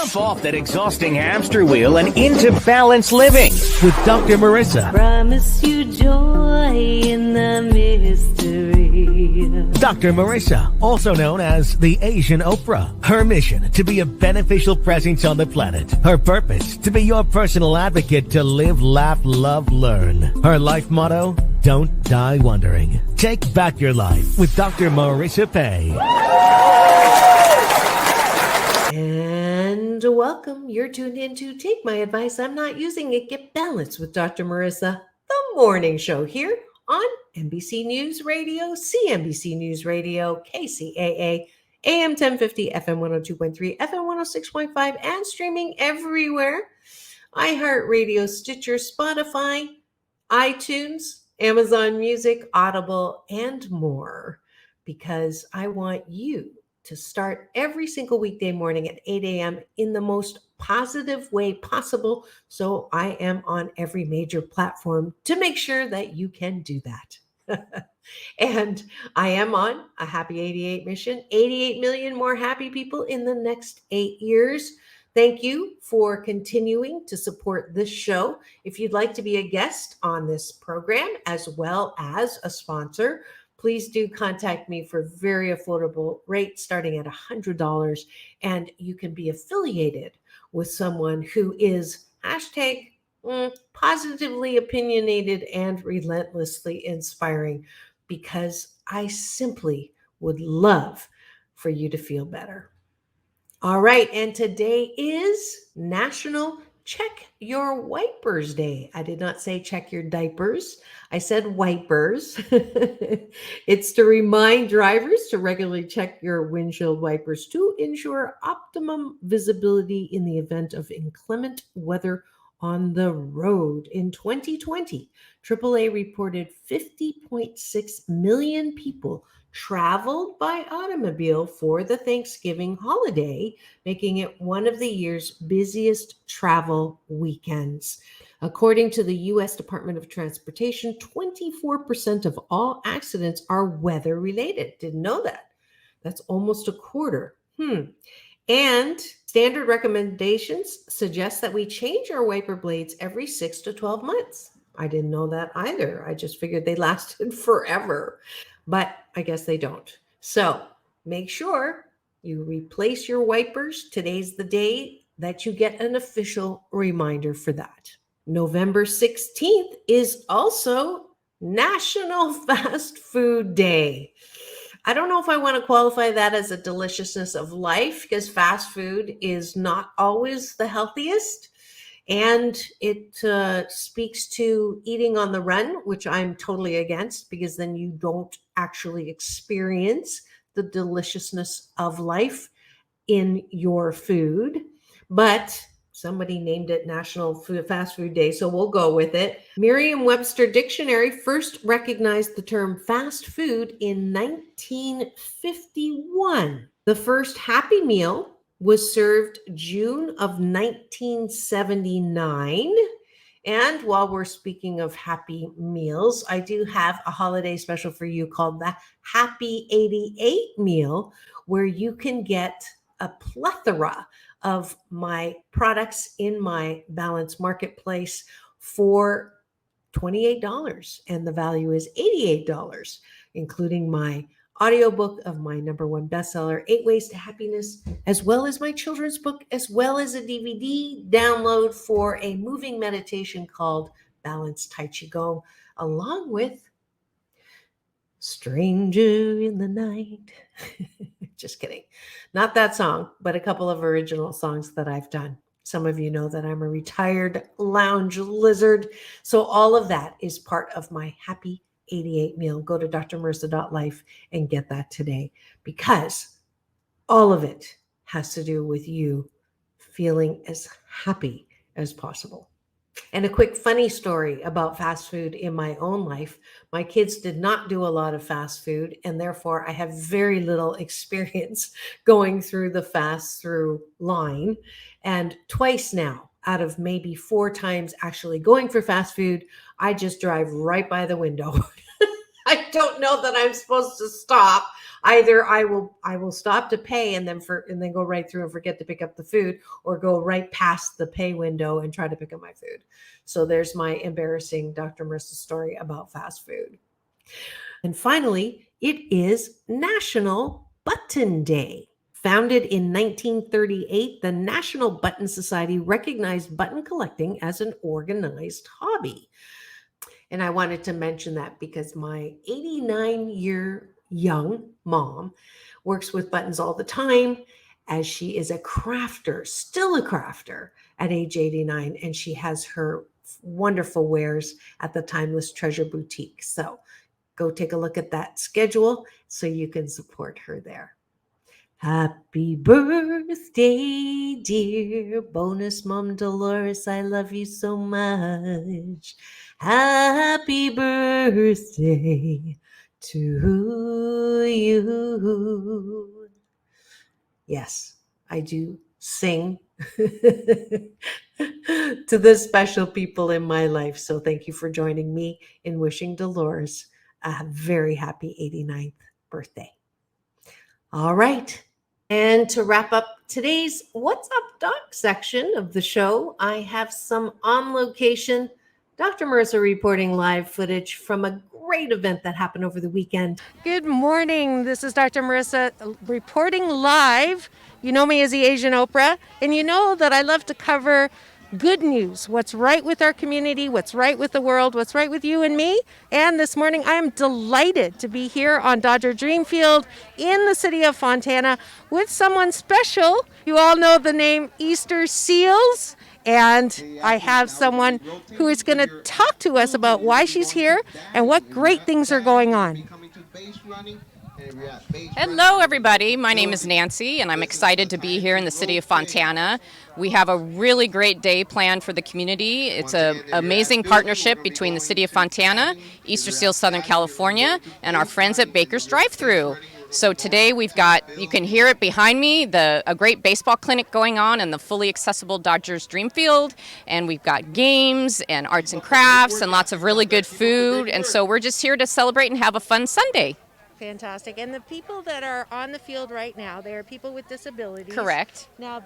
Jump off that exhausting hamster wheel and into balanced living with Dr. Marissa. Promise you joy in the mystery. Dr. Marissa, also known as the Asian Oprah. Her mission, to be a beneficial presence on the planet. Her purpose, to be your personal advocate to live, laugh, love, learn. Her life motto, don't die wondering. Take back your life with Dr. Marissa Pay. And welcome. You're tuned in to Take My Advice. I'm Not Using It. Get Balanced with Dr. Marissa, the morning show here on NBC News Radio, CNBC News Radio, KCAA, AM 1050, FM 102.3, FM 106.5, and streaming everywhere. iHeartRadio, Stitcher, Spotify, iTunes, Amazon Music, Audible, and more. Because I want you to start every single weekday morning at 8 a.m. in the most positive way possible. So I am on every major platform to make sure that you can do that. And I am on a Happy 88 mission, 88 million more happy people in the next 8 years. Thank you for continuing to support this show. If you'd like to be a guest on this program as well as a sponsor, please do contact me for very affordable rates starting at $100, and you can be affiliated with someone who is hashtag positively opinionated and relentlessly inspiring, because I simply would love for you to feel better. All right, and today is National Check Your Wipers Day. I did not say check your diapers. I said wipers. It's to remind drivers to regularly check your windshield wipers to ensure optimum visibility in the event of inclement weather on the road. In 2020, AAA reported 50.6 million people traveled by automobile for the Thanksgiving holiday, making it one of the year's busiest travel weekends. According to the U.S. Department of Transportation, 24% of all accidents are weather-related. Didn't know that. That's almost a quarter. And standard recommendations suggest that we change our wiper blades every 6 to 12 months. I didn't know that either. I just figured they lasted forever. But I guess they don't. So make sure you replace your wipers. Today's the day that you get an official reminder for that. November 16th is also National Fast Food Day. I don't know if I want to qualify that as a deliciousness of life, because fast food is not always the healthiest. And it speaks to eating on the run, which I'm totally against, because then you don't actually experience the deliciousness of life in your food. But somebody named it National Fast Food Day, so we'll go with it. Merriam-Webster Dictionary first recognized the term fast food in 1951. The first Happy Meal was served June of 1979. And while we're speaking of happy meals, I do have a holiday special for you called the Happy 88 meal, where you can get a plethora of my products in my Balance Marketplace for $28. And the value is $88, including my audiobook of my #1 bestseller, 8 Ways to Happiness, as well as my children's book, as well as a DVD download for a moving meditation called Balance Tai Chi Gong, along with Stranger in the Night. Just kidding. Not that song, but a couple of original songs that I've done. Some of you know that I'm a retired lounge lizard. So all of that is part of my Happy 88 meal. Go to drmarissa.life and get that today, because all of it has to do with you feeling as happy as possible. And a quick funny story about fast food in my own life. My kids did not do a lot of fast food, and therefore I have very little experience going through the fast through line. And twice now, out of maybe 4 times actually going for fast food, I just drive right by the window. I don't know that I'm supposed to stop. Either I will stop to pay and then go right through and forget to pick up the food, or go right past the pay window and try to pick up my food. So there's my embarrassing Dr. Marissa story about fast food. And finally, it is National Button Day. Founded in 1938, the National Button Society recognized button collecting as an organized hobby. And I wanted to mention that because my 89-year young mom works with buttons all the time, as she is a crafter, still a crafter at age 89, and she has her wonderful wares at the Timeless Treasure Boutique. So go take a look at that schedule so you can support her there. Happy birthday, dear bonus mom Dolores. I love you so much. Happy birthday to you. Yes, I do sing to the special people in my life. So thank you for joining me in wishing Dolores a very happy 89th birthday. All right. And to wrap up today's What's Up Doc section of the show, I have some on location Dr. Marissa reporting live footage from a great event that happened over the weekend. Good morning. This is Dr. Marissa reporting live. You know me as the Asian Oprah, and you know that I love to cover good news, what's right with our community, what's right with the world, what's right with you and me. And this morning I am delighted to be here on Dodger Dreamfield in the city of Fontana with someone special. You all know the name Easter Seals. And I have someone who is going to talk to us about why she's here and what great things are going on. Hello, everybody. My name is Nancy, and I'm excited to be here in the city of Fontana. We have a really great day planned for the community. It's an amazing partnership between the city of Fontana, Easter Seals Southern California, and our friends at Baker's Drive-Thru. So today we've got, you can hear it behind me, a great baseball clinic going on in the fully accessible Dodgers Dreamfield. And we've got games and arts and crafts and lots of really good food. And so we're just here to celebrate and have a fun Sunday. Fantastic. And the people that are on the field right now, they are people with disabilities. Correct. Now,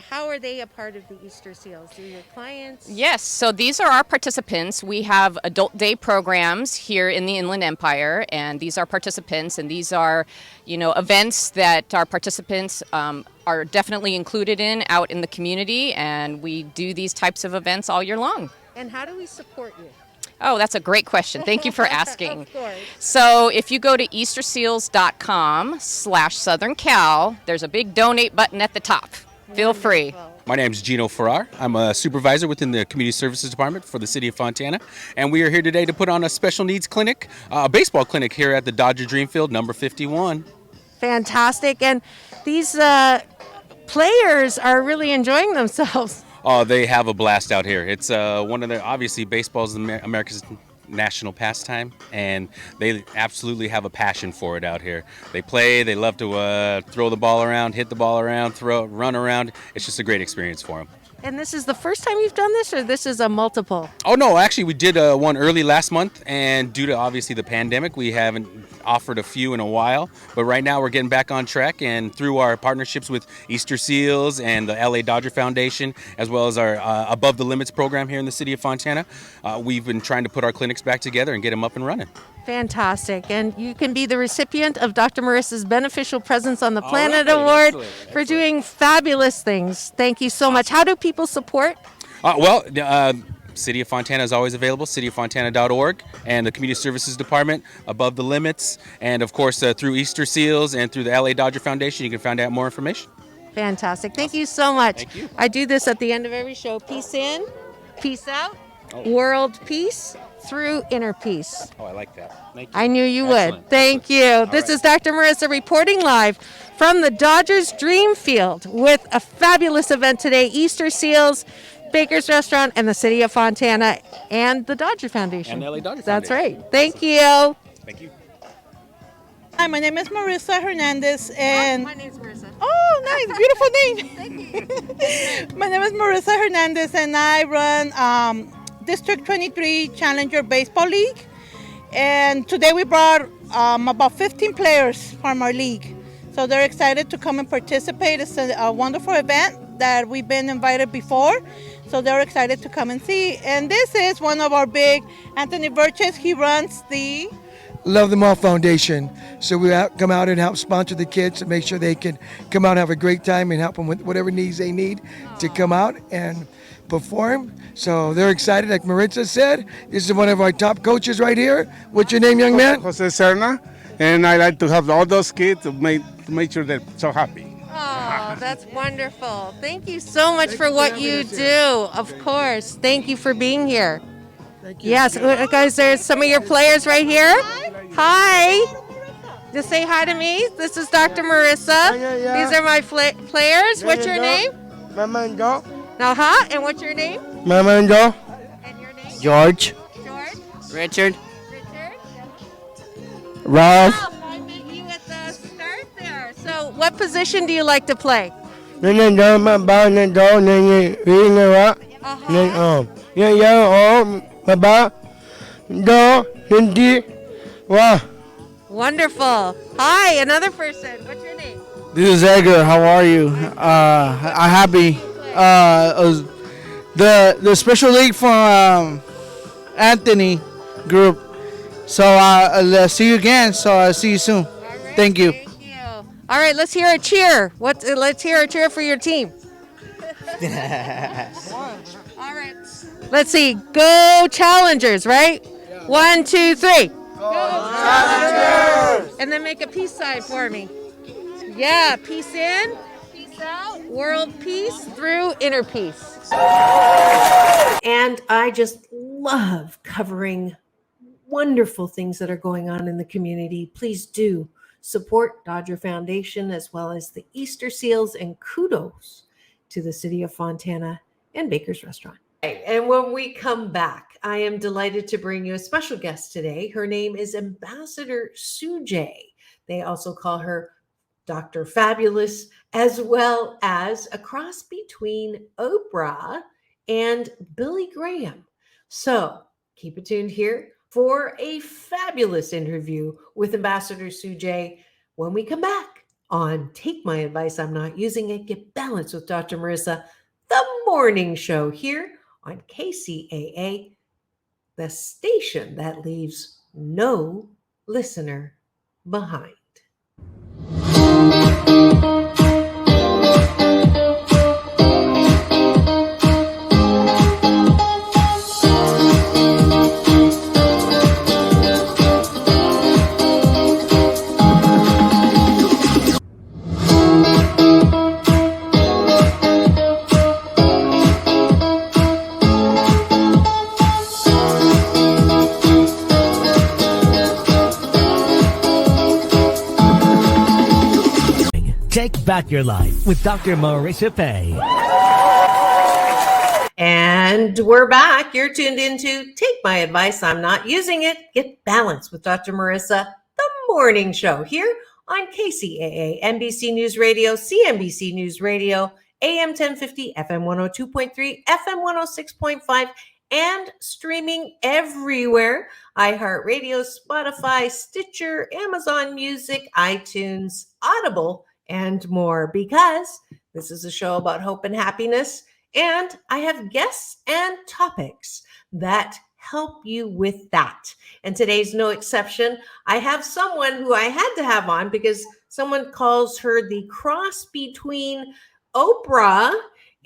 how are they a part of the Easter Seals? Do your clients? Yes. So these are our participants. We have adult day programs here in the Inland Empire, and these are participants, and these are, events that our participants are definitely included in out in the community, and we do these types of events all year long. And how do we support you? Oh, that's a great question. Thank you for asking. Of course. So if you go to easterseals.com/Southern Cal, there's a big donate button at the top. Feel free. My name is Gino Farrar. I'm a supervisor within the Community Services Department for the City of Fontana, and we are here today to put on a special needs clinic, a baseball clinic here at the Dodger Dreamfield, number 51. Fantastic. And these players are really enjoying themselves. Oh, they have a blast out here. It's obviously baseball is America's national pastime, and they absolutely have a passion for it out here. They play, they love to throw the ball around, hit the ball around, run around. It's just a great experience for them. And this is the first time you've done this, or this is a multiple? Oh, no, actually we did one early last month, and due to obviously the pandemic, we haven't offered a few in a while, but right now we're getting back on track, and through our partnerships with Easter Seals and the LA Dodger Foundation, as well as our Above the Limits program here in the city of Fontana, we've been trying to put our clinics back together and get them up and running. Fantastic. And you can be the recipient of Dr. Marissa's Beneficial Presence on the Planet Award for doing fabulous things. Thank you so much. How do people support? City of Fontana is always available, cityoffontana.org, and the Community Services Department, Above the Limits, and of course through Easter Seals and through the LA Dodger Foundation, you can find out more information. Fantastic. Thank you so much. Thank you. I do this at the end of every show. Peace in, peace out, world peace through inner peace. Oh, I like that. Thank you. I knew you Excellent. would. Thank you. This is Dr. Marissa reporting live from the Dodgers Dreamfield with a fabulous event today, Easter Seals, Baker's Restaurant, and the City of Fontana, and the Dodger Foundation. And the LA Dodger That's Foundation. right. Thank you. Thank you. Hi, my name is Marissa Hernandez, and My name's Marissa. oh, nice, beautiful name. Thank you. My name is Marissa Hernandez, and I run District 23 Challenger Baseball League, And today we brought about 15 players from our league. So they're excited to come and participate. It's a wonderful event that we've been invited before. So they're excited to come and see. And this is one of our big, Anthony Burgess. He runs the Love Them All Foundation. So we come out and help sponsor the kids to make sure they can come out and have a great time and help them with whatever needs they need to come out and perform. So they're excited. Like Marissa said, this is one of our top coaches right here. What's your name, young man? Jose Serna, and I like to have all those kids to make sure they're so happy. Oh, that's wonderful. Thank you so much for what you do. Of course. Thank you for being here. Yes, guys, there's some of your players right here. Hi. Just say hi to me. This is Dr. Marissa. These are my players. What's your name? Mama and Joe. And what's your name? Mama and Joe. And your name? George. George? Richard. Richard? Ralph. I met you at the start there. So what position do you like to play? Wonderful. Hi, another person. What's your name? This is Edgar. How are you? I'm happy. The special league from Anthony group. So I'll see you again. So I'll see you soon. Right, Thank you. Thank you. All right, let's hear a cheer. Let's hear a cheer for your team. All right. Let's see. Go Challengers, right? 1, 2, 3. Go Challengers! And then make a peace sign for me. Yeah, peace in, peace out, world peace through inner peace. And I just love covering wonderful things that are going on in the community. Please do support Dodger Foundation as well as the Easter Seals, and kudos to the City of Fontana and Baker's Restaurant. And when we come back, I am delighted to bring you a special guest today. Her name is Ambassador Sujay. They also call her Dr. Fabulous, as well as a cross between Oprah and Billy Graham. So keep it tuned here for a fabulous interview with Ambassador Sujay when we come back on Take My Advice, I'm Not Using It, Get Balanced with Dr. Marissa, the morning show here on KCAA, the station that leaves no listener behind. Take back your life with Dr. Marissa Pay. And we're back. You're tuned into Take My Advice, I'm Not Using It, Get Balanced with Dr. Marissa, the morning show here on KCAA, NBC News Radio, CNBC News Radio, AM 1050, FM 102.3, FM 106.5, and streaming everywhere. iHeartRadio, Spotify, Stitcher, Amazon Music, iTunes, Audible, and more, because this is a show about hope and happiness, and I have guests and topics that help you with that. And today's no exception. I have someone who I had to have on because someone calls her the cross between Oprah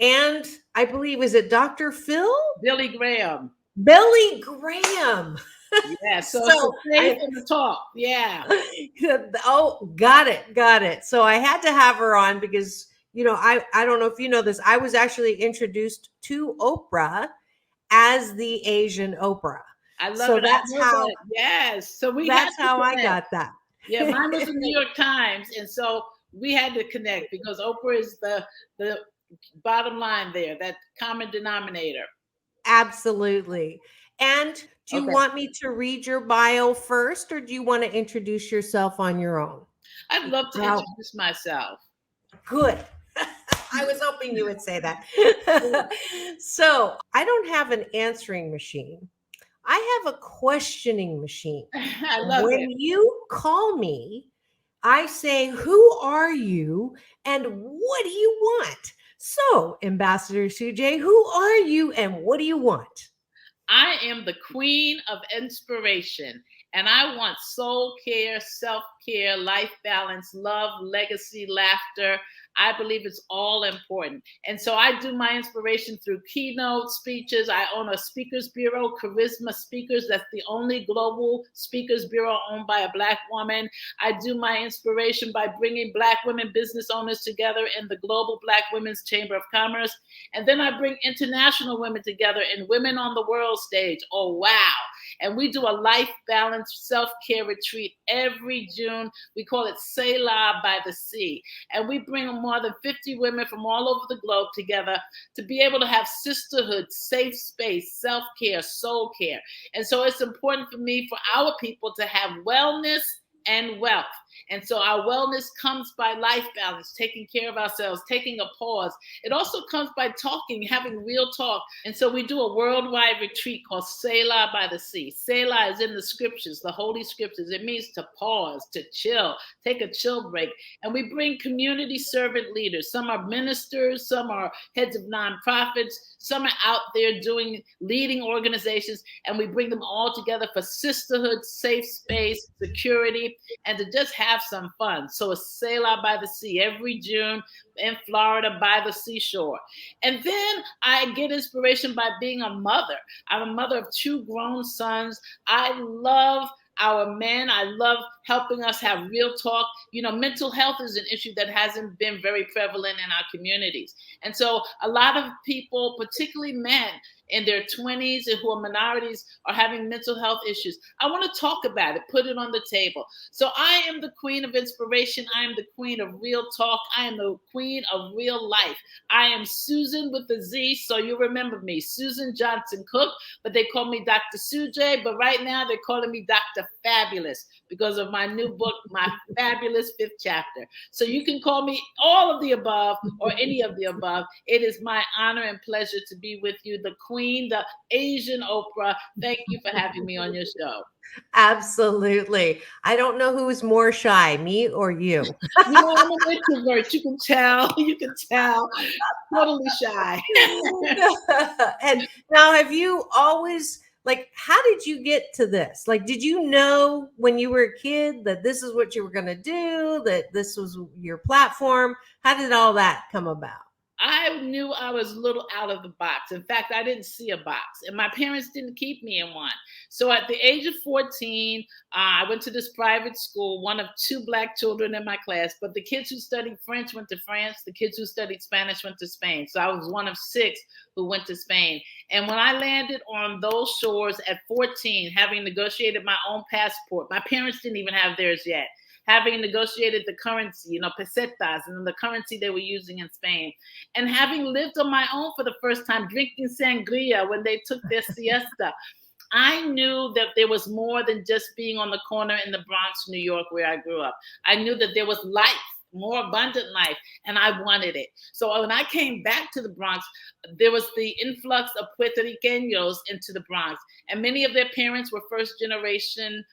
and, I believe, is it Dr. Phil? Billy Graham. Billy Graham. Yeah, so stay from the talk. Yeah. Oh, got it. So I had to have her on because, you know, I don't know if you know this. I was actually introduced to Oprah as the Asian Oprah. I love so it. That's how. Yes. So that's how I got that. Yeah, mine was the New York Times, and so we had to connect because Oprah is the bottom line there, that common denominator. Absolutely. And do you want me to read your bio first, or do you want to introduce yourself on your own? I'd love to introduce myself. Good. I was hoping you would say that. So I don't have an answering machine. I have a questioning machine. I love When it. you call me, I say, "Who are you and what do you want?" So, Ambassador Sujay, who are you and what do you want? I am the queen of inspiration, and I want soul care, self care, life balance, love, legacy, laughter. I believe it's all important. And so I do my inspiration through keynote speeches. I own a speakers bureau, Charisma Speakers. That's the only global speakers bureau owned by a Black woman. I do my inspiration by bringing Black women business owners together in the Global Black Women's Chamber of Commerce. And then I bring international women together in Women on the World stage. Oh, wow. And we do a life balance self-care retreat every June. We call it Selah by the Sea. And we bring more than 50 women from all over the globe together to be able to have sisterhood, safe space, self-care, soul care. And so it's important for me, for our people, to have wellness and wealth. And so our wellness comes by life balance, taking care of ourselves, taking a pause. It also comes by talking, having real talk. And so we do a worldwide retreat called Selah by the Sea. Selah is in the scriptures, the holy scriptures. It means to pause, to chill, take a chill break. And we bring community servant leaders. Some are ministers, some are heads of nonprofits, some are out there leading organizations, and we bring them all together for sisterhood, safe space, security, and to just have some fun. So it's Selah by the Sea every June in Florida by the seashore. And then I get inspiration by being a mother. I'm a mother of 2 grown sons. I love our men. I love helping us have real talk. You know, mental health is an issue that hasn't been very prevalent in our communities. And so a lot of people, particularly men in their 20s and who are minorities, are having mental health issues. I want to talk about it, put it on the table. So I am the queen of inspiration. I am the queen of real talk. I am the queen of real life. I am Susan with the Z, so you remember me, Susan Johnson Cook, but they call me Dr. Sujay, but right now they're calling me Dr. Fabulous because of my new book, My Fabulous 5th Chapter. So you can call me all of the above or any of the above. It is my honor and pleasure to be with you, the queen, the Asian Oprah. Thank you for having me on your show. Absolutely. I don't know who's more shy, me or you. You know, I'm an introvert. You can tell. You can tell. Totally shy. And now, have you always, like, how did you get to this? Like, did you know when you were a kid that this is what you were going to do, that this was your platform? How did all that come about? I knew I was a little out of the box. In fact, I didn't see a box, and my parents didn't keep me in one. So at the age of 14, I went to this private school, one of 2 Black children in my class, but the kids who studied French went to France. The kids who studied Spanish went to Spain. So I was one of 6 who went to Spain. And when I landed on those shores at 14, having negotiated my own passport, my parents didn't even have theirs yet. Having negotiated the currency, you know, pesetas, and the currency they were using in Spain, and having lived on my own for the first time, drinking sangria when they took their siesta, I knew that there was more than just being on the corner in the Bronx, New York, where I grew up. I knew that there was life, more abundant life, and I wanted it. So when I came back to the Bronx, there was the influx of Puerto Ricanos into the Bronx, and many of their parents were first generation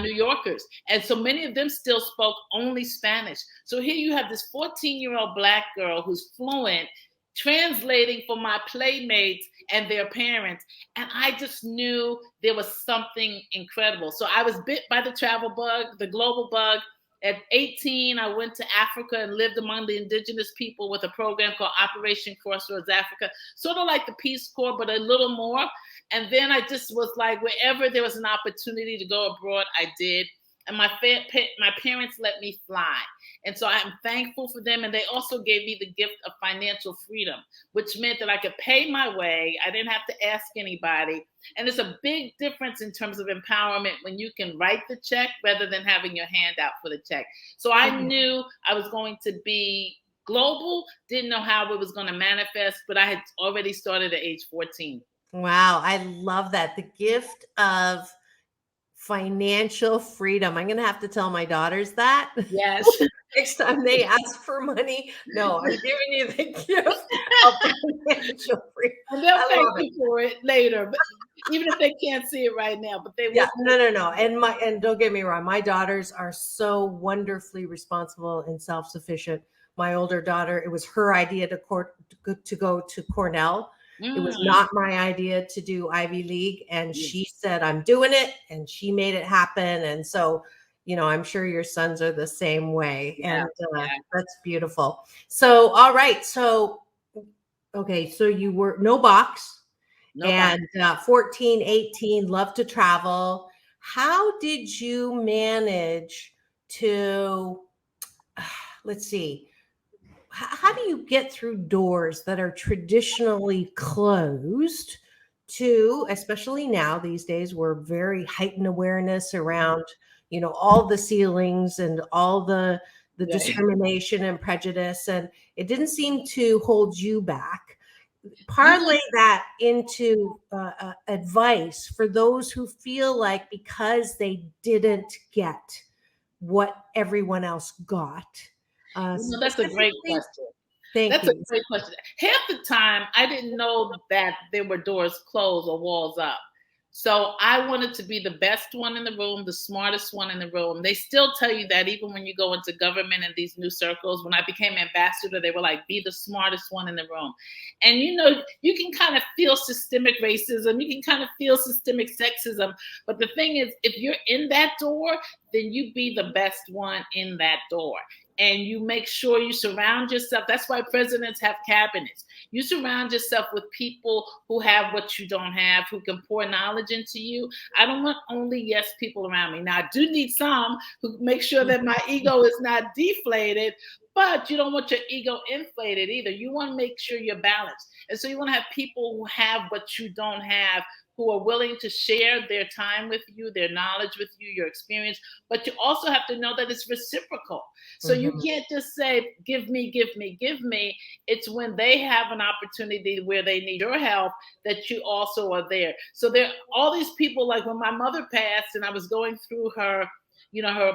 New Yorkers. And so many of them still spoke only Spanish. So here you have this 14-year-old Black girl who's fluent, translating for my playmates and their parents. And I just knew there was something incredible. So I was bit by the travel bug, the global bug. At 18, I went to Africa and lived among the indigenous people with a program called Operation Crossroads Africa, sort of like the Peace Corps, but a little more. And then I just was like, wherever there was an opportunity to go abroad, I did. And my parents let me fly. And so I'm thankful for them. And they also gave me the gift of financial freedom, which meant that I could pay my way. I didn't have to ask anybody. And it's a big difference in terms of empowerment when you can write the check rather than having your hand out for the check. So I knew I was going to be global, didn't know how it was going to manifest, but I had already started at age 14. Wow, I love that. The gift of financial freedom. I'm going to have to tell my daughters that. Yes. Next time they ask for money, no, I'm giving you the gift of financial freedom. And they'll thank you for it later. even if they can't see it right now, but they will. Yeah, no. And don't get me wrong, my daughters are so wonderfully responsible and self-sufficient. My older daughter, it was her idea to go to Cornell. It was not my idea to do Ivy League, and she said, "I'm doing it," and she made it happen. And so, I'm sure your sons are the same way, and that's beautiful. So, all right, so okay, so you were no box. And 14, 18, love to travel. How did you manage to, let's see, how do you get through doors that are traditionally closed to, especially now these days, we're very heightened awareness around, all the ceilings and all the discrimination and prejudice, and it didn't seem to hold you back. Parlay that into advice for those who feel like because they didn't get what everyone else got. That's a great question. That's a great question. Half the time, I didn't know that there were doors closed or walls up. So I wanted to be the best one in the room, the smartest one in the room. They still tell you that even when you go into government and these new circles. When I became ambassador, they were like, be the smartest one in the room. And, you can kind of feel systemic racism. You can kind of feel systemic sexism. But the thing is, if you're in that door, then you be the best one in that door. And you make sure you surround yourself. That's why presidents have cabinets. You surround yourself with people who have what you don't have, who can pour knowledge into you. I don't want only yes people around me. Now, I do need some who make sure that my ego is not deflated, but you don't want your ego inflated either. You want to make sure you're balanced. And so you want to have people who have what you don't have, who are willing to share their time with you, their knowledge with you, your experience. But you also have to know that it's reciprocal. So you can't just say, give me, give me, give me. It's when they have an opportunity where they need your help that you also are there. So there are all these people, like when my mother passed and I was going through her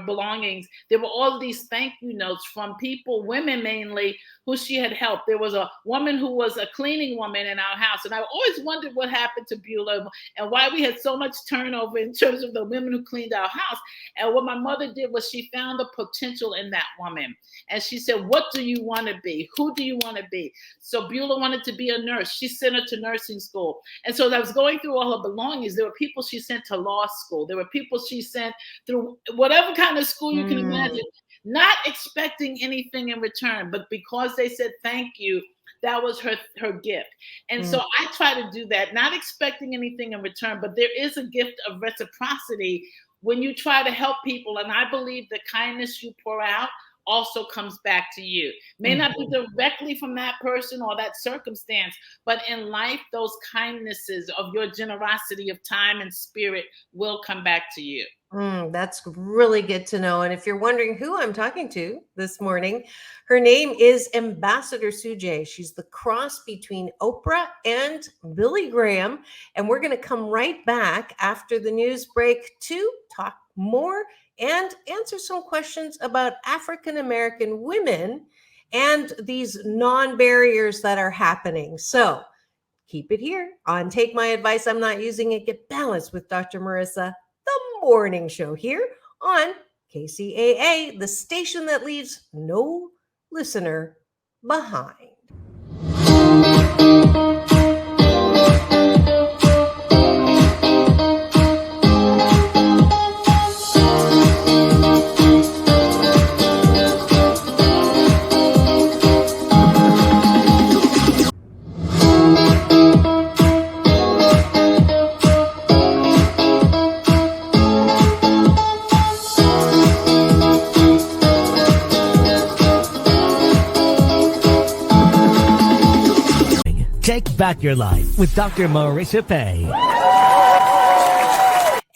belongings, there were all these thank you notes from people, women mainly, who she had helped. There was a woman who was a cleaning woman in our house. And I always wondered what happened to Beulah and why we had so much turnover in terms of the women who cleaned our house. And what my mother did was she found the potential in that woman. And she said, what do you want to be? Who do you want to be? So Beulah wanted to be a nurse. She sent her to nursing school. And so as I was going through all her belongings, there were people she sent to law school. There were people she sent through whatever kind of school you can imagine, not expecting anything in return, but because they said thank you, that was her gift. And so I try to do that, not expecting anything in return, but there is a gift of reciprocity when you try to help people. And I believe the kindness you pour out also comes back to you. May not be directly from that person or that circumstance, but in life, those kindnesses of your generosity of time and spirit will come back to you. That's really good to know. And if you're wondering who I'm talking to this morning, her name is Ambassador Sujay. She's the cross between Oprah and Billy Graham. And we're going to come right back after the news break to talk more and answer some questions about African-American women and these non-barriers that are happening. So keep it here on Take My Advice, I'm Not Using It, Get Balanced with Dr. Marissa, the morning show here on KCAA, the station that leaves no listener behind. Take back your life with Dr. Marissa Pay.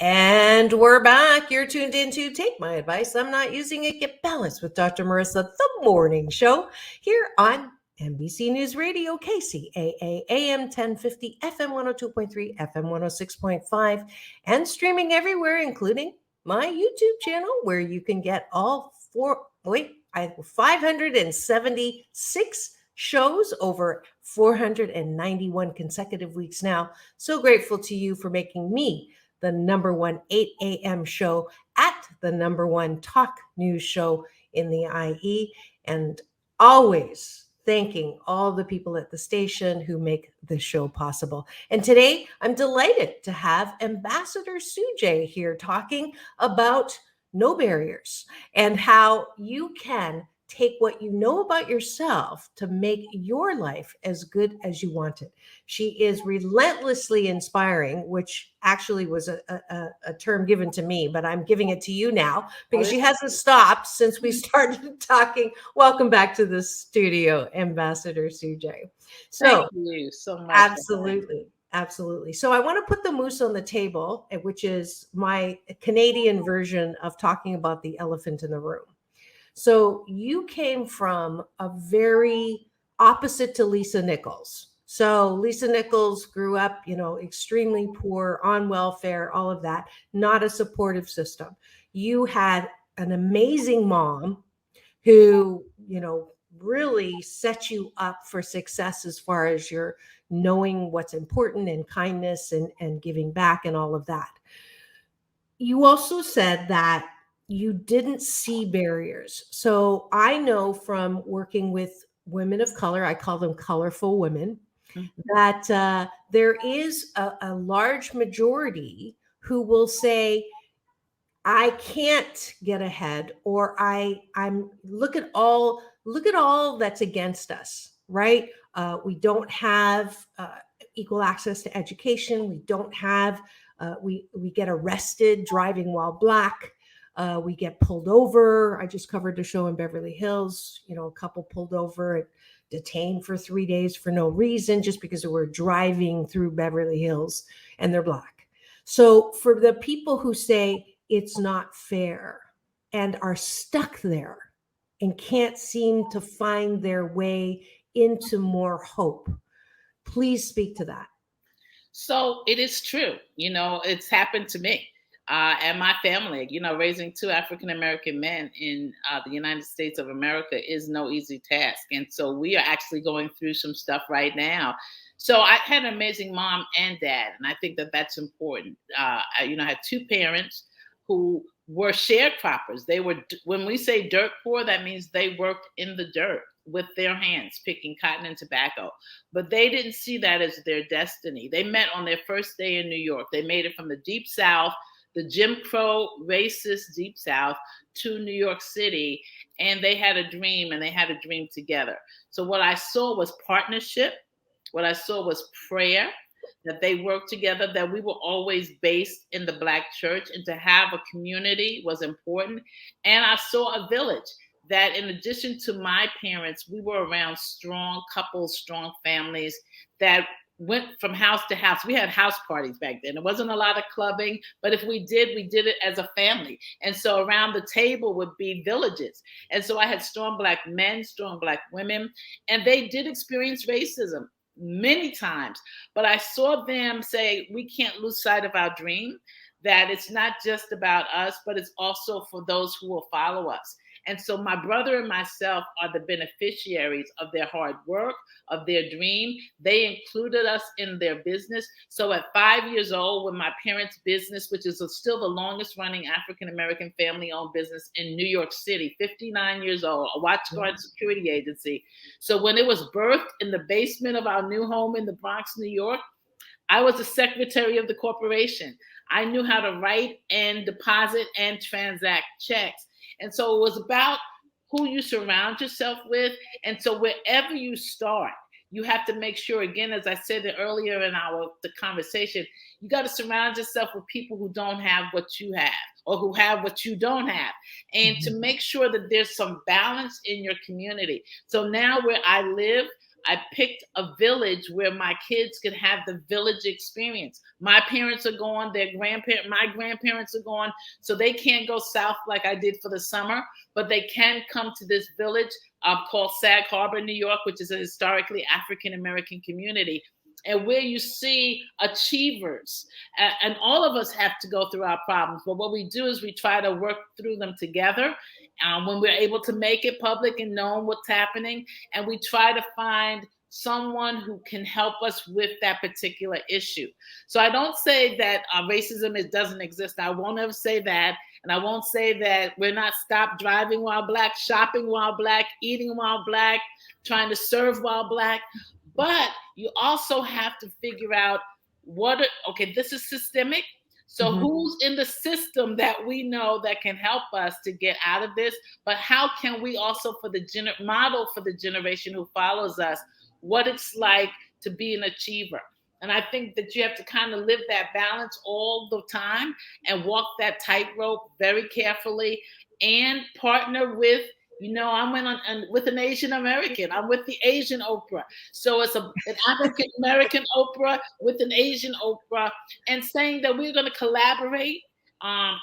And we're back. You're tuned in to Take My Advice, I'm Not Using It, Get Balanced with Dr. Marissa, the morning show here on NBC News Radio, KCAA, AM 1050, FM 102.3, FM 106.5, and streaming everywhere, including my YouTube channel, where you can get all 576 shows, over 491 consecutive weeks now. So grateful to you for making me the number one 8 a.m. show at the number one talk news show in the IE, and always thanking all the people at the station who make this show possible. And today I'm delighted to have Ambassador Sujay here talking about no barriers and how you can take what you know about yourself to make your life as good as you want it. She is relentlessly inspiring, which actually was a term given to me, but I'm giving it to you now because she hasn't stopped since we started talking. Welcome back to the studio, Ambassador Sujay. So, thank you so much. Absolutely. Absolutely. So I want to put the moose on the table, which is my Canadian version of talking about the elephant in the room. So you came from a very opposite to Lisa Nichols. So Lisa Nichols grew up, extremely poor, on welfare, all of that, not a supportive system. You had an amazing mom who, really set you up for success as far as your knowing what's important and kindness and giving back and all of that. You also said that you didn't see barriers. So I know from working with women of color, I call them colorful women, that there is a large majority who will say, I can't get ahead, or I'm look at all that's against us, right? We don't have equal access to education. We don't have, we get arrested driving while Black. We get pulled over. I just covered a show in Beverly Hills, a couple pulled over and detained for 3 days for no reason, just because they were driving through Beverly Hills and they're Black. So for the people who say it's not fair and are stuck there and can't seem to find their way into more hope, please speak to that. So it is true. It's happened to me. And my family, raising two African-American men in the United States of America is no easy task. And so we are actually going through some stuff right now. So I had an amazing mom and dad, and I think that that's important. I had two parents who were sharecroppers. They were, when we say dirt poor, that means they worked in the dirt with their hands, picking cotton and tobacco. But they didn't see that as their destiny. They met on their first day in New York. They made it from the Deep South, the Jim Crow racist Deep South, to New York City. And they had a dream, and they had a dream together. So what I saw was partnership. What I saw was prayer, that they worked together, that we were always based in the Black church, and to have a community was important. And I saw a village that, in addition to my parents, we were around strong couples, strong families that went from house to house. We had house parties back then. There wasn't a lot of clubbing, but if we did it as a family. And so around the table would be villages. And so I had strong Black men, strong Black women, and they did experience racism many times. But I saw them say, we can't lose sight of our dream, that it's not just about us, but it's also for those who will follow us. And so my brother and myself are the beneficiaries of their hard work, of their dream. They included us in their business. So at 5 years old, when my parents' business, which is still the longest running African-American family-owned business in New York City, 59 years old, a watch guard security agency. So when it was birthed in the basement of our new home in the Bronx, New York, I was the secretary of the corporation. I knew how to write and deposit and transact checks. And so it was about who you surround yourself with. And so wherever you start, you have to make sure, again, as I said earlier in the conversation, you got to surround yourself with people who don't have what you have, or who have what you don't have, and to make sure that there's some balance in your community. So now where I live, I picked a village where my kids could have the village experience. My parents are gone, my grandparents are gone, so they can't go south like I did for the summer, but they can come to this village called Sag Harbor, New York, which is a historically African-American community, and where you see achievers. And all of us have to go through our problems, but what we do is we try to work through them together. When we're able to make it public and known what's happening, and we try to find someone who can help us with that particular issue. So I don't say that racism doesn't exist. I won't ever say that. And I won't say that we're not stopped driving while Black, shopping while Black, eating while Black, trying to serve while Black. But you also have to figure out this is systemic. So who's in the system that we know that can help us to get out of this? But how can we also model for the generation who follows us what it's like to be an achiever? And I think that you have to kind of live that balance all the time and walk that tightrope very carefully and partner with, I'm with an Asian American. I'm with the Asian Oprah. So it's an African American Oprah with an Asian Oprah, and saying that we're going to collaborate,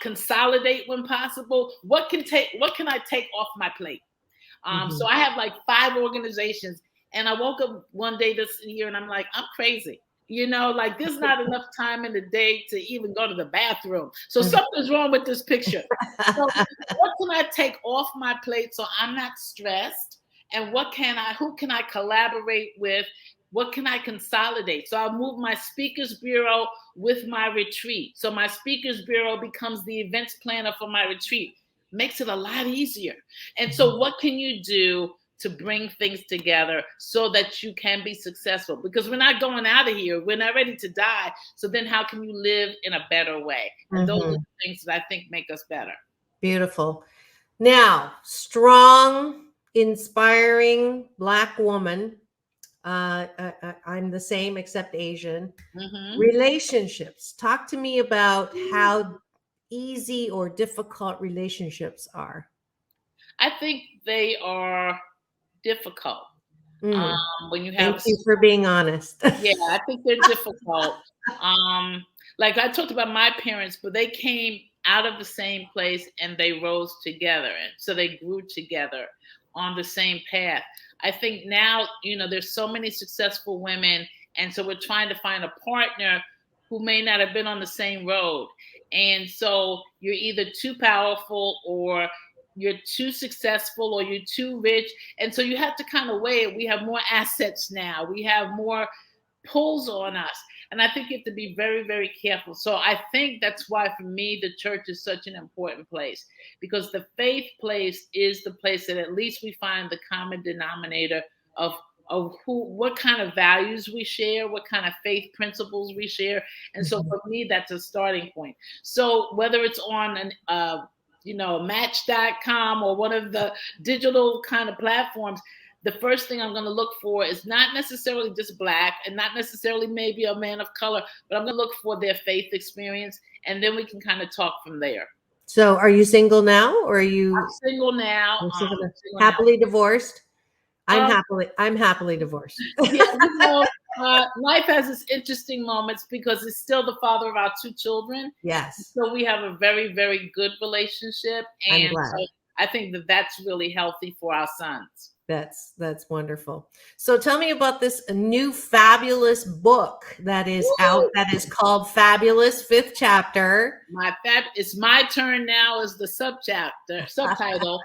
consolidate when possible. What can I take off my plate? So I have like 5 organizations, and I woke up one day this year and I'm like, I'm crazy. There's not enough time in the day to even go to the bathroom. So something's wrong with this picture. So what can I take off my plate so I'm not stressed? And who can I collaborate with? What can I consolidate? So I'll move my speakers bureau with my retreat. So my speakers bureau becomes the events planner for my retreat. Makes it a lot easier. And so what can you do to bring things together so that you can be successful? Because we're not going out of here. We're not ready to die. So then how can you live in a better way? And those are the things that I think make us better. Beautiful. Now, strong, inspiring Black woman. I'm the same except Asian. Relationships. Talk to me about how easy or difficult relationships are. I think they are difficult. When you have. Thank you for being honest. Yeah, I think they're difficult. Like I talked about my parents, but they came out of the same place and they rose together, and so they grew together on the same path. I think now, there's so many successful women, and so we're trying to find a partner who may not have been on the same road. And so you're either too powerful or you're too successful or you're too rich. And so you have to kind of weigh it. We have more assets now. We have more pulls on us. And I think you have to be very, very careful. So I think that's why, for me, the church is such an important place, because the faith place is the place that at least we find the common denominator of what kind of values we share, what kind of faith principles we share. And so for me, that's a starting point. So whether it's on Match.com or one of the digital kind of platforms, the first thing I'm going to look for is not necessarily just Black and not necessarily maybe a man of color, but I'm going to look for their faith experience, and then we can kind of talk from there. So are you single now, or are you? I'm single now. Happily divorced? I'm happily divorced. Yeah, life has its interesting moments because it's still the father of our 2 children. Yes. So we have a very, very good relationship. And so I think that that's really healthy for our sons. That's wonderful. So tell me about this new fabulous book that is out, that is called Fabulous, 5th chapter. It's my turn now as the subtitle.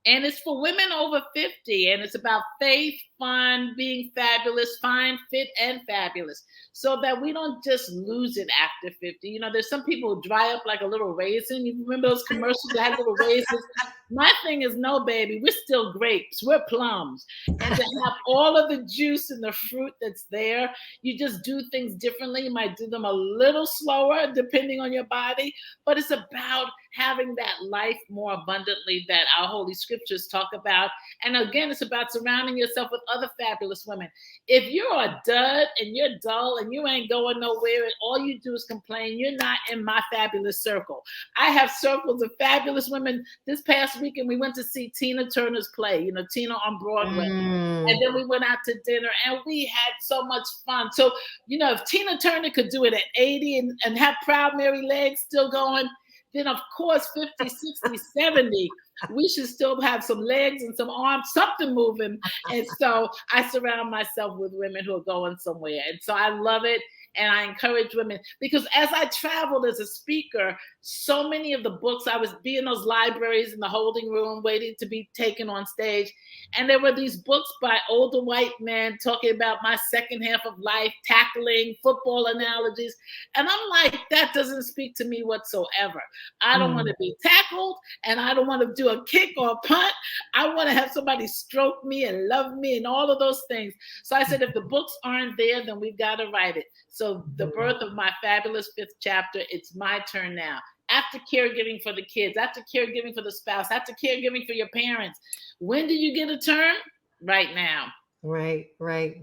And it's for women over 50, and it's about faith, fun, being fabulous, fine, fit, and fabulous, so that we don't just lose it after 50. There's some people who dry up like a little raisin. You remember those commercials that had little raisins? My thing is, no, baby, we're still grapes. We're plums. And to have all of the juice and the fruit that's there, you just do things differently. You might do them a little slower, depending on your body, but it's about having that life more abundantly that our holy scriptures talk about. And again, it's about surrounding yourself with other fabulous women. If you're a dud and you're dull and you ain't going nowhere and all you do is complain, you're not in my fabulous circle. I have circles of fabulous women. This past weekend, we went to see Tina Turner's play, Tina on Broadway. And then we went out to dinner and we had so much fun. So, if Tina Turner could do it at 80 and have Proud Mary legs still going, then of course 50, 60, 70, we should still have some legs and some arms, something moving. And so I surround myself with women who are going somewhere. And so I love it. And I encourage women, because as I traveled as a speaker, so many of the books, I was in those libraries in the holding room waiting to be taken on stage. And there were these books by older white men talking about my second half of life, tackling football analogies. And I'm like, that doesn't speak to me whatsoever. I don't want to be tackled, and I don't want to do a kick or a punt. I want to have somebody stroke me and love me and all of those things. So I said, if the books aren't there, then we've got to write it. So the birth of my fabulous 5th chapter, it's my turn now. After caregiving for the kids, after caregiving for the spouse, after caregiving for your parents, when do you get a turn? Right now. Right.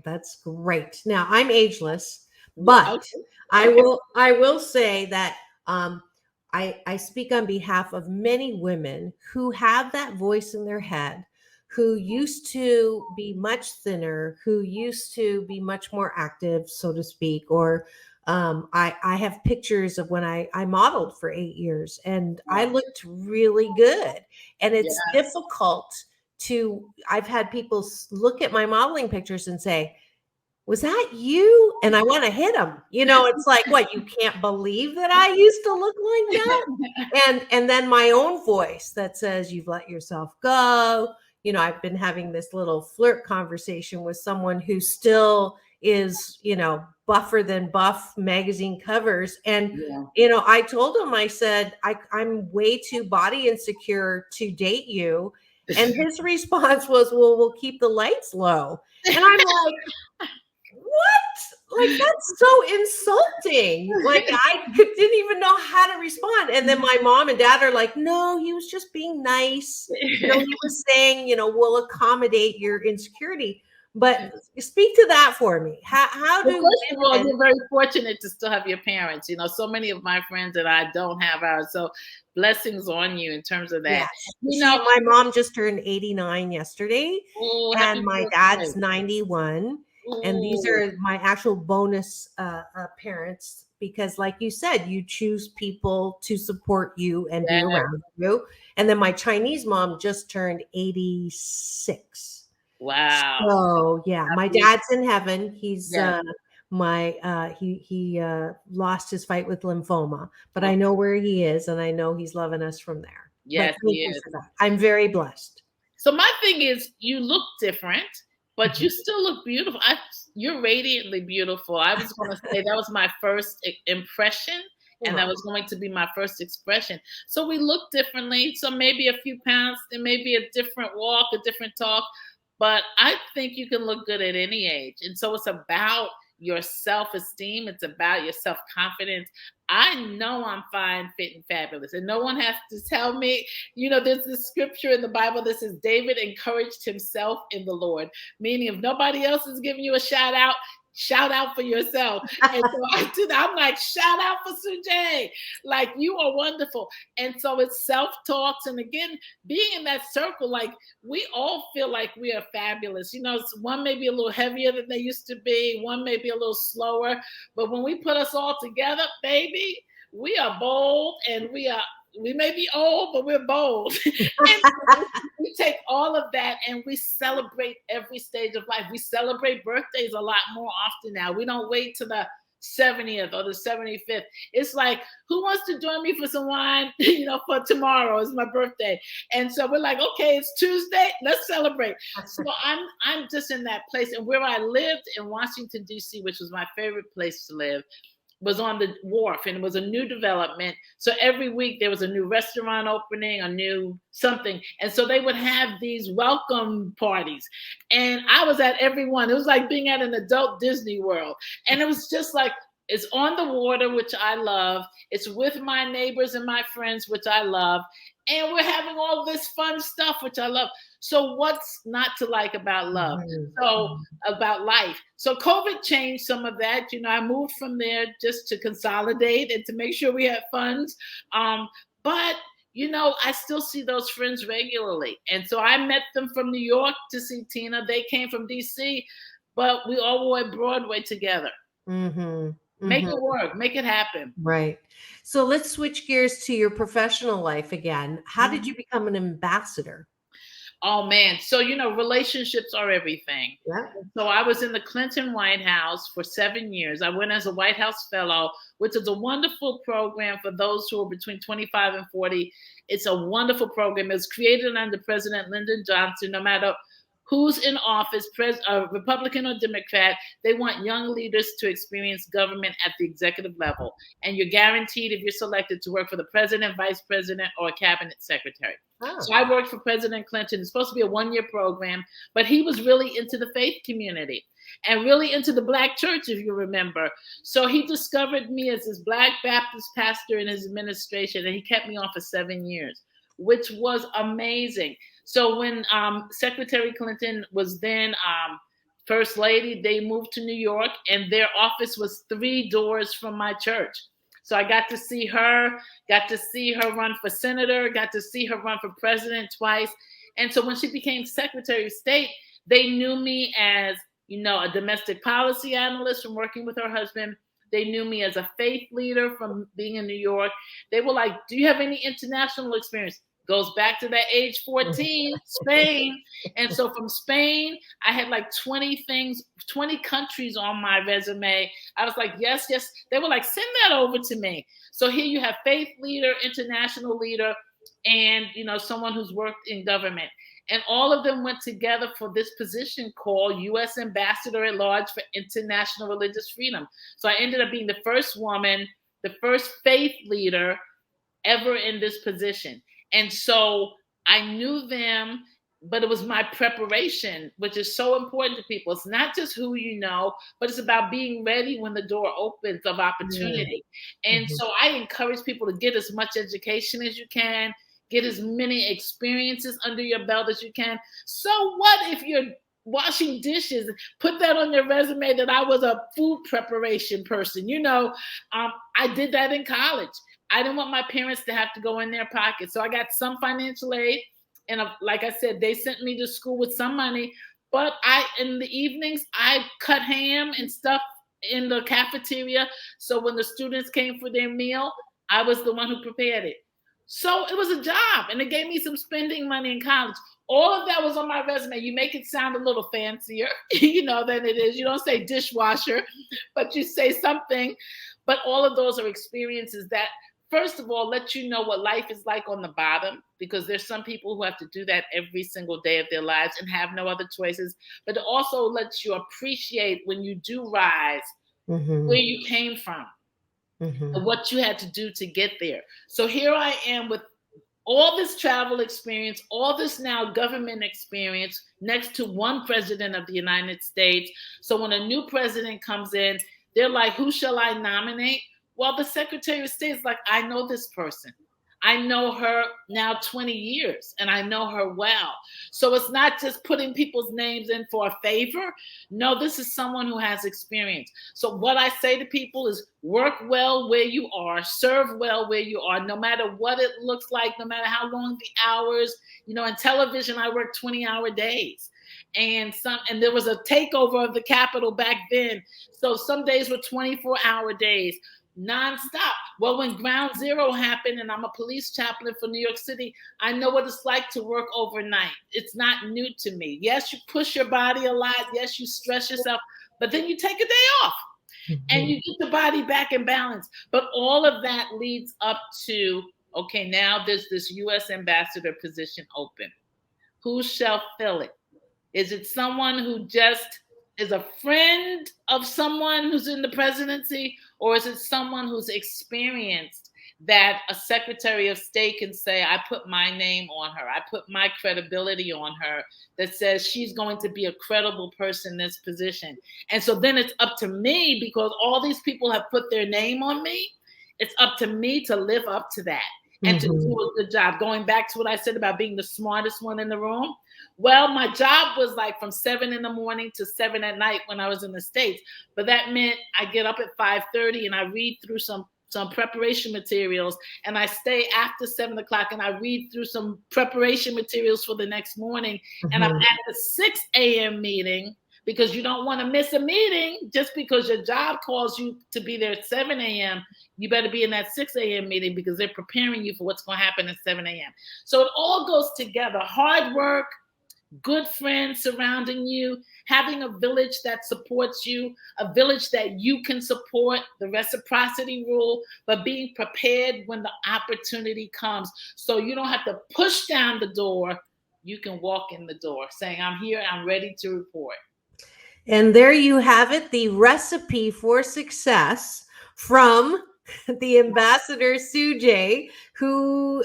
That's great. Now I'm ageless, but I will say that I speak on behalf of many women who have that voice in their head, who used to be much thinner, who used to be much more active, so to speak, or I have pictures of when I modeled for 8 years and I looked really good. And it's difficult I've had people look at my modeling pictures and say, was that you? And I want to hit them. It's like, what, you can't believe that I used to look like that? And then my own voice that says, you've let yourself go. I've been having this little flirt conversation with someone who still is, buffer than buff magazine covers. And, I told him, I said, I'm way too body insecure to date you. And his response was, well, we'll keep the lights low. And I'm like, what? Like, that's so insulting. Like, I didn't even know how to respond. And then my mom and dad are like, no, he was just being nice. He was saying, we'll accommodate your insecurity. But speak to that for me. How do first of all, you're very fortunate to still have your parents. So many of my friends that I don't have ours. So blessings on you in terms of that. Yes. My mom just turned 89 yesterday, and my dad's 91. And these are my actual bonus parents, because like you said, you choose people to support you and be around you. And then my Chinese mom just turned 86. Wow. So my dad's in heaven. He's he lost his fight with lymphoma, but I know where he is, and I know he's loving us from there. Yes, he is. I'm very blessed. So my thing is, you look different, but you still look beautiful. You're radiantly beautiful. I was going to say that was my first impression, and that was going to be my first expression. So we look differently. So maybe a few pounds, and maybe a different walk, a different talk. But I think you can look good at any age. And so it's about your self-esteem. It's about your self-confidence. I know I'm fine, fit, and fabulous. And no one has to tell me. There's this scripture in the Bible that says David encouraged himself in the Lord. Meaning, if nobody else is giving you a shout out for yourself. And so I do that. I'm like, shout out for Sujay. Like, you are wonderful. And so it's self-talks. And again, being in that circle, like, we all feel like we are fabulous. One may be a little heavier than they used to be. One may be a little slower. But when we put us all together, baby, we are bold, and we may be old, but we're bold. And we take all of that and we celebrate every stage of life. We celebrate birthdays a lot more often now. We don't wait to the 70th or the 75th. It's like, who wants to join me for some wine, for tomorrow is my birthday. And so we're like, okay, it's Tuesday, let's celebrate. So I'm just in that place. And where I lived in Washington, D.C., which was my favorite place to live, was on the wharf, and it was a new development. So every week there was a new restaurant opening, a new something. And so they would have these welcome parties. And I was at every one. It was like being at an adult Disney World. And it was just like, it's on the water, which I love. It's with my neighbors and my friends, which I love. And we're having all this fun stuff, which I love. So what's not to like about love? So about life. So COVID changed some of that. I moved from there just to consolidate and to make sure we had funds. But I still see those friends regularly. And so I met them from New York to see Tina. They came from DC, but we all were at Broadway together. Mm-hmm. Make it work. Make it happen. Right. So let's switch gears to your professional life again. How did you become an ambassador? Oh man. So, relationships are everything. Yeah. So I was in the Clinton White House for 7 years. I went as a White House Fellow, which is a wonderful program for those who are between 25 and 40. It's a wonderful program. It was created under President Lyndon Johnson. No matter who's in office, Republican or Democrat, they want young leaders to experience government at the executive level. And you're guaranteed, if you're selected, to work for the president, vice president, or a cabinet secretary. Oh. So I worked for President Clinton. It's supposed to be a 1-year program, but he was really into the faith community and really into the Black church, if you remember. So he discovered me as this Black Baptist pastor in his administration, and he kept me on for 7 years, which was amazing. So when Secretary Clinton was then First Lady, they moved to New York, and their office was 3 doors from my church. So I got to see her run for senator, got to see her run for president twice. And so when she became Secretary of State, they knew me as, a domestic policy analyst from working with her husband. They knew me as a faith leader from being in New York. They were like, do you have any international experience? Goes back to that age 14, Spain. And so from Spain, I had like 20 countries on my resume. I was like, yes. They were like, send that over to me. So here you have faith leader, international leader, and, someone who's worked in government. And all of them went together for this position called U.S. Ambassador at Large for International Religious Freedom. So I ended up being the first woman, the first faith leader ever in this position. And so I knew them, but it was my preparation, which is so important to people. It's not just who you know, but it's about being ready when the door opens of opportunity. Yeah. And so I encourage people to get as much education as you can, get as many experiences under your belt as you can. So what if you're washing dishes? Put that on your resume that I was a food preparation person. I did that in college. I didn't want my parents to have to go in their pocket. So I got some financial aid. And like I said, they sent me to school with some money. But in the evenings, I cut ham and stuff in the cafeteria. So when the students came for their meal, I was the one who prepared it. So it was a job. And it gave me some spending money in college. All of that was on my resume. You make it sound a little fancier, than it is. You don't say dishwasher, but you say something. But all of those are experiences that, first of all, let you know what life is like on the bottom, because there's some people who have to do that every single day of their lives and have no other choices. But it also lets you appreciate when you do rise, where you came from, and what you had to do to get there. So here I am with all this travel experience, all this now government experience next to one president of the United States. So when a new president comes in, they're like, who shall I nominate? Well, the Secretary of State is like, I know this person. I know her now 20 years, and I know her well. So it's not just putting people's names in for a favor. No, this is someone who has experience. So what I say to people is work well where you are, serve well where you are, no matter what it looks like, no matter how long the hours. In television, I work 20-hour days. And there was a takeover of the Capitol back then. So some days were 24-hour days. Nonstop. Well, when Ground Zero happened, and I'm a police chaplain for New York City, I know what it's like to work overnight. It's not new to me. Yes, you push your body a lot. Yes, you stress yourself, but then you take a day off and you get the body back in balance. But all of that leads up to, okay, now there's this U.S. ambassador position open. Who shall fill it? Is it someone who just is a friend of someone who's in the presidency, or is it someone who's experienced that a Secretary of State can say, I put my name on her, I put my credibility on her, that says she's going to be a credible person in this position? And so then it's up to me, because all these people have put their name on me. It's up to me to live up to that and to do a good job. Going back to what I said about being the smartest one in the room. Well, my job was like from 7 a.m. to 7 p.m. when I was in the States. But that meant I get up at 5:30 and I read through some preparation materials, and I stay after 7 o'clock and I read through some preparation materials for the next morning. And I'm at the 6 a.m. meeting because you don't want to miss a meeting just because your job calls you to be there at 7 a.m. You better be in that 6 a.m. meeting because they're preparing you for what's going to happen at 7 a.m. So it all goes together. Hard work, good friends surrounding you, having a village that supports you, a village that you can support, the reciprocity rule, but being prepared when the opportunity comes. So you don't have to push down the door. You can walk in the door saying, I'm here, I'm ready to report. And there you have it, the recipe for success from the ambassador Sujay, who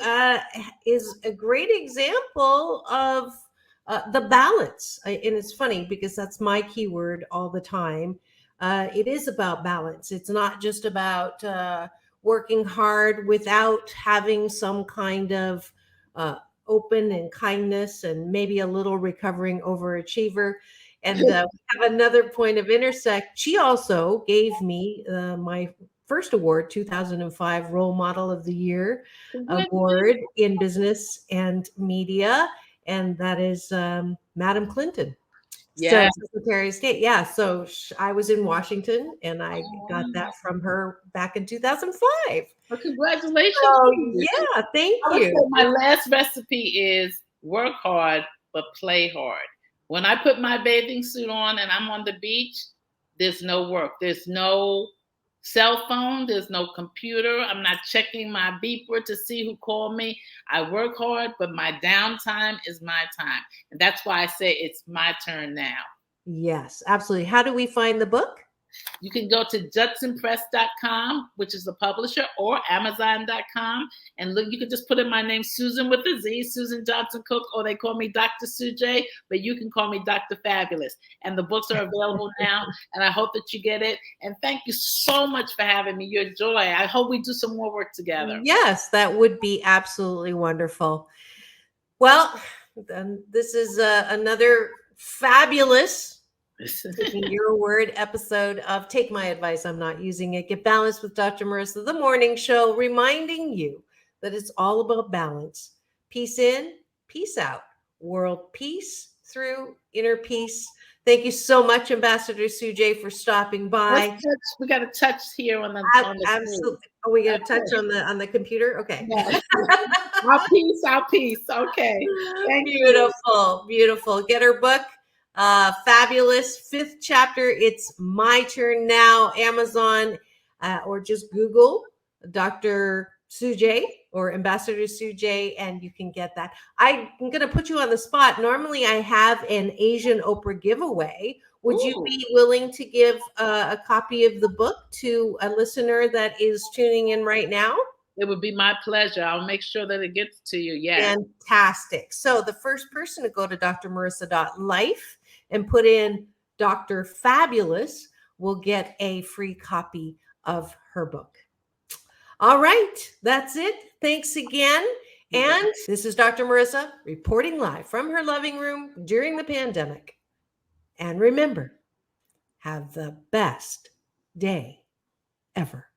is a great example of the balance. And it's funny because that's my keyword all the time. It is about balance. It's not just about working hard without having some kind of open and kindness and maybe a little recovering overachiever. And we have another point of intersect. She also gave me my first award, 2005 Role Model of the Year award in business and media. And that is Madam Clinton. Yeah. So Secretary of State. Yeah. So I was in Washington and I got that from her back in 2005. Well, congratulations. Oh, yeah. Thank you. My last recipe is work hard, but play hard. When I put my bathing suit on and I'm on the beach, there's no work. There's no cell phone. There's no computer. I'm not checking my beeper to see who called me. I work hard, but my downtime is my time. And that's why I say it's my turn now. Yes, absolutely. How do we find the book? You can go to judsonpress.com, which is the publisher, or amazon.com. And look, you can just put in my name, Susan with a Z, Susan Johnson Cook, or they call me Dr. Sujay, but you can call me Dr. Fabulous. And the books are available now, and I hope that you get it. And thank you so much for having me. Your joy. I hope we do some more work together. Yes, that would be absolutely wonderful. Well, then this is another fabulous taking your word episode of Take My Advice, I'm Not Using It. Get Balanced with Dr. Marissa, the morning show, reminding you that it's all about balance. Peace in, peace out. World peace through inner peace. Thank you so much, Ambassador Sujay, for stopping by. We got to touch here on the absolutely. Oh, we got to touch on the computer. Okay. Yeah. Our peace. Okay. Thank you. Beautiful. Get her book. Fabulous 5th chapter. It's my turn now. Amazon, or just Google Dr. Sujay or Ambassador Sujay, and you can get that. I'm going to put you on the spot. Normally, I have an Asian Oprah giveaway. Would you be willing to give a copy of the book to a listener that is tuning in right now? It would be my pleasure. I'll make sure that it gets to you. Yeah. Fantastic. So the first person to go to drmarissa.life and put in Dr. Fabulous will get a free copy of her book. All right. That's it. Thanks again. And this is Dr. Marissa reporting live from her living room during the pandemic. And remember, have the best day ever.